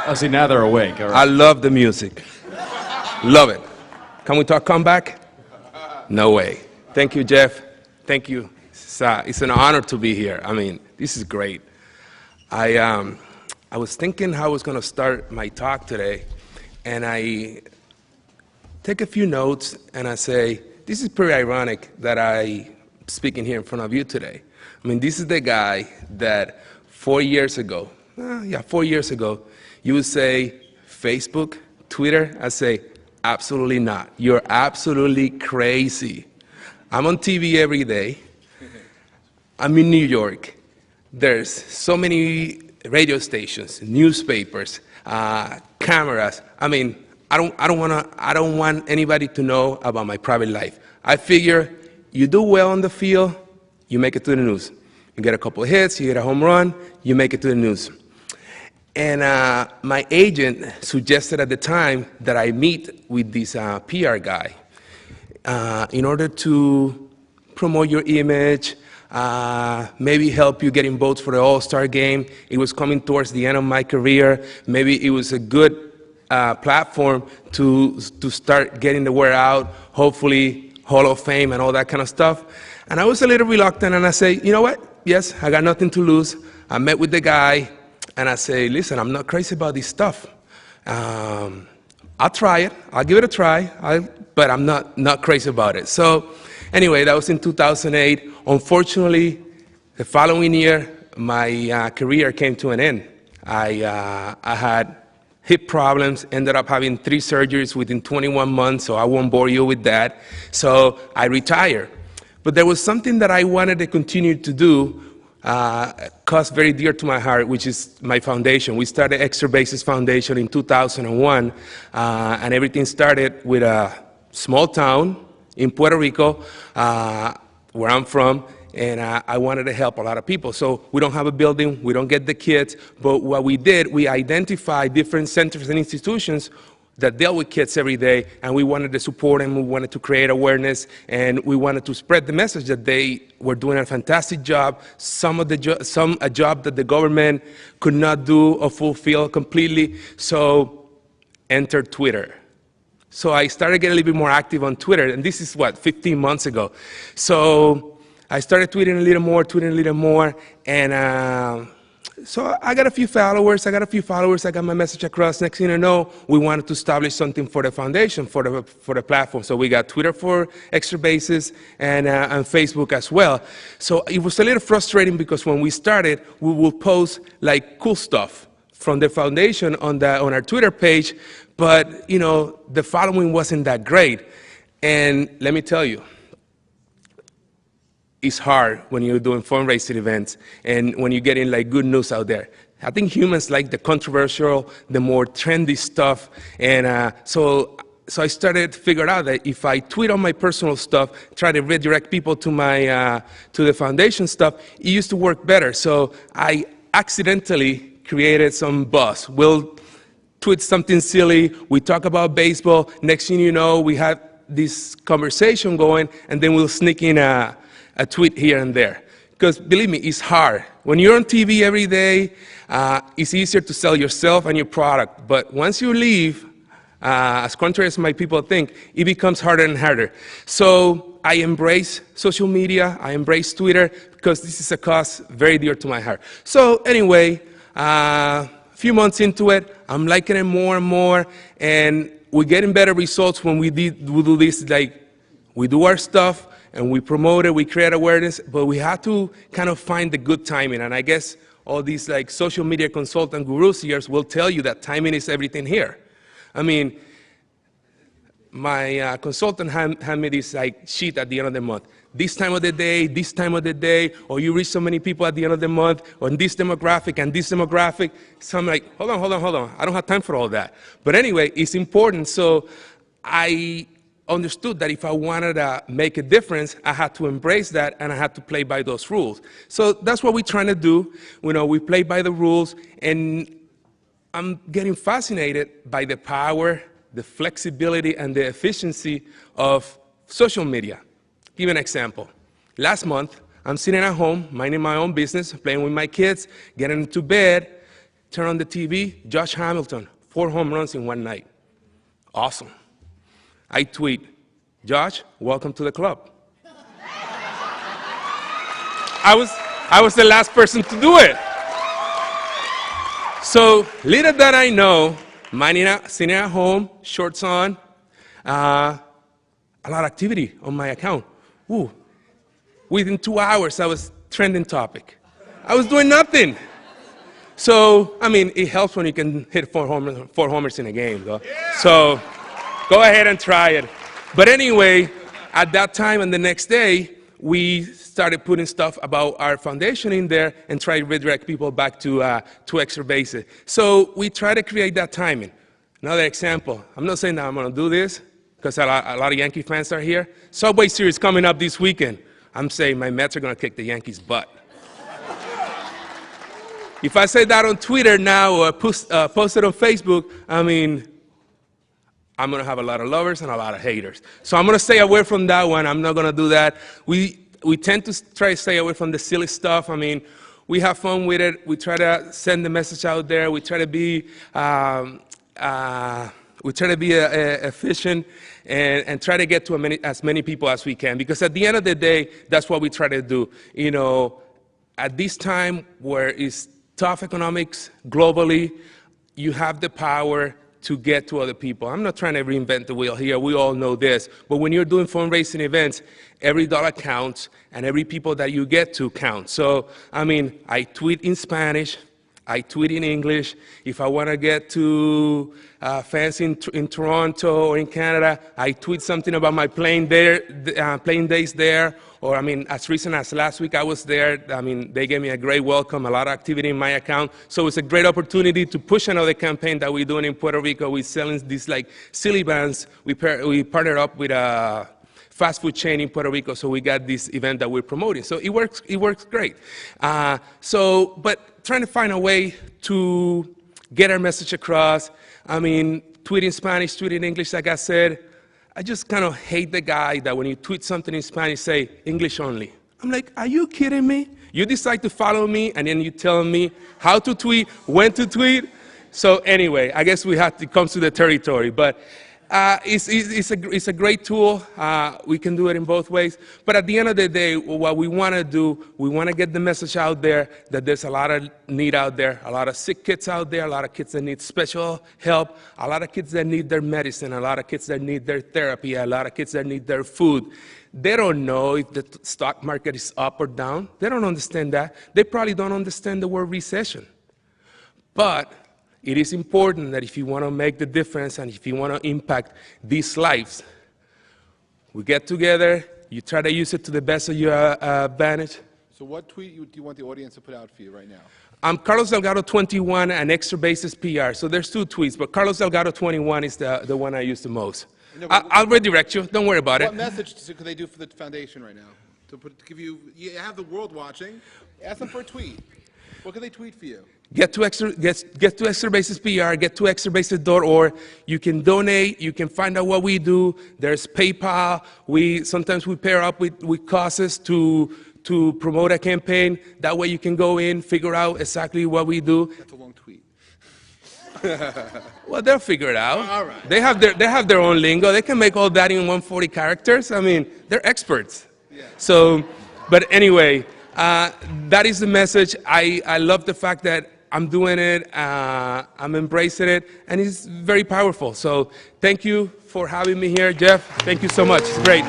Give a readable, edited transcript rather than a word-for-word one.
Oh, see, now they're awake. All I right. love the music. Love it. Can we talk comeback? No way. Thank you, Jeff. Thank you. It's an honor to be here. I mean, this is great. I was thinking how I was going to start my talk today, and I take a few notes, and I say, this is pretty ironic that I'm speaking here in front of you today. I mean, this is the guy that 4 years ago, 4 years ago, you would say, Facebook, Twitter, I say, absolutely not. You're absolutely crazy. I'm on TV every day. I'm in New York. There's so many radio stations, newspapers, cameras. I mean, I don't want anybody to know about my private life. I figure you do well on the field, you make it to the news. You get a couple of hits, you get a home run, you make it to the news. And my agent suggested at the time that I meet with this PR guy in order to promote your image, maybe help you getting votes for the All-Star game. It was coming towards the end of my career. Maybe it was a good platform to start getting the word out, hopefully Hall of Fame and all that kind of stuff. And I was a little reluctant, and I say, you know what? Yes, I got nothing to lose. I met with the guy. And I say, listen, I'm not crazy about this stuff. I'll try it. I'll give it a try. But I'm not crazy about it. So anyway, that was in 2008. Unfortunately, the following year, my career came to an end. I had hip problems, ended up having 3 surgeries within 21 months, so I won't bore you with that. So I retired. But there was something that I wanted to continue to do, cause very dear to my heart, which is my foundation. We started Extra Bases Foundation in 2001, and everything started with a small town in Puerto Rico, where I'm from, and I wanted to help a lot of people. So we don't have a building, we don't get the kids, but what we did, we identified different centers and institutions that dealt with kids every day, and we wanted to support them, we wanted to create awareness, and we wanted to spread the message that they were doing a fantastic job, a job that the government could not do or fulfill completely. So enter Twitter. So I started getting a little bit more active on Twitter, and this is what, 15 months ago. So I started tweeting a little more, and so I got a few followers, I got my message across. Next thing you know, we wanted to establish something for the foundation, for the platform. So we got Twitter for Extra Bases and Facebook as well. So it was a little frustrating because when we started, we would post like cool stuff from the foundation on our Twitter page, but you know, the following wasn't that great. And let me tell you, it's hard when you're doing fundraising events and when you're getting like good news out there. I think humans like the controversial, the more trendy stuff, and so I started to figure out that if I tweet on my personal stuff, try to redirect people to my to the foundation stuff, it used to work better. So I accidentally created some buzz. We'll tweet something silly, we talk about baseball, next thing you know, we have this conversation going, and then we'll sneak in a tweet here and there. Because believe me, it's hard. When you're on TV every day, it's easier to sell yourself and your product. But once you leave, as contrary as my people think, it becomes harder and harder. So I embrace social media, I embrace Twitter, because this is a cause very dear to my heart. So anyway, a few months into it, I'm liking it more and more, and we're getting better results when we do this, like, we do our stuff, and we promote it, we create awareness, but we have to kind of find the good timing. And I guess all these like social media consultant gurus here will tell you that timing is everything here. I mean, my consultant hand me this like sheet at the end of the month. This time of the day, or you reach so many people at the end of the month, on this demographic and this demographic. So I'm like, hold on. I don't have time for all that. But anyway, it's important. So I understood that if I wanted to make a difference, I had to embrace that and I had to play by those rules. So that's what we're trying to do. You know, we play by the rules, and I'm getting fascinated by the power, the flexibility, and the efficiency of social media. Give you an example. Last month, I'm sitting at home, minding my own business, playing with my kids, getting into bed, turn on the TV, Josh Hamilton, 4 home runs in one night. Awesome. I tweet, Josh, welcome to the club. I was the last person to do it. So little that I know, sitting at home, shorts on, a lot of activity on my account. Ooh. Within 2 hours, I was trending topic. I was doing nothing. So, I mean, it helps when you can hit 4 homers in a game, though. Yeah. So, go ahead and try it. But anyway, at that time and the next day, we started putting stuff about our foundation in there and try to redirect people back to extra bases. So we try to create that timing. Another example, I'm not saying that I'm going to do this because a lot of Yankee fans are here. Subway Series coming up this weekend. I'm saying my Mets are going to kick the Yankees' butt. If I say that on Twitter now or post it on Facebook, I mean, I'm going to have a lot of lovers and a lot of haters. So I'm going to stay away from that one. I'm not going to do that. We tend to try to stay away from the silly stuff. I mean, we have fun with it. We try to send the message out there. We try to be efficient and try to get to as many people as we can. Because at the end of the day, that's what we try to do. You know, at this time where it's tough economics globally, you have the power to get to other people. I'm not trying to reinvent the wheel here. We all know this. But when you're doing fundraising events, every dollar counts, and every people that you get to counts. So, I mean, I tweet in Spanish. I tweet in English. If I want to get to fans in Toronto or in Canada, I tweet something about my playing days there. Or, I mean, as recent as last week I was there. I mean, they gave me a great welcome, a lot of activity in my account. So it's a great opportunity to push another campaign that we're doing in Puerto Rico. We're selling these, like, silly bands. We partnered up with a fast food chain in Puerto Rico, so we got this event that we're promoting. So it works great. But trying to find a way to get our message across. I mean, tweet in Spanish, tweet in English, like I said. I just kind of hate the guy that when you tweet something in Spanish, say English only. I'm like, are you kidding me? You decide to follow me, and then you tell me how to tweet, when to tweet. So anyway, I guess it comes to the territory. But it's a great tool. We can do it in both ways. But at the end of the day, what we want to do, we want to get the message out there that there's a lot of need out there, a lot of sick kids out there, a lot of kids that need special help, a lot of kids that need their medicine, a lot of kids that need their therapy, a lot of kids that need their food. They don't know if the stock market is up or down. They don't understand that. They probably don't understand the word recession. But it is important that if you want to make the difference and if you want to impact these lives, we get together, you try to use it to the best of your advantage. So what tweet do you want the audience to put out for you right now? I'm Carlos Delgado 21 and Extra Bases PR. So there's 2 tweets, but Carlos Delgado 21 is the one I use the most. No, I'll redirect you. Don't worry about it. What message could they do for the foundation right now? To give you have the world watching. Ask them for a tweet. What can they tweet for you? Get to Extra Bases PR, get to extrabases.org. You can donate. You can find out what we do. There's PayPal. Sometimes we pair up with causes to promote a campaign. That way you can go in, figure out exactly what we do. That's a long tweet. Well, they'll figure it out. All right. They have their own lingo. They can make all that in 140 characters. I mean, they're experts. Yeah. So, but anyway, that is the message. I love the fact that I'm doing it, I'm embracing it, and it's very powerful. So thank you for having me here, Jeff. Thank you so much. It's great.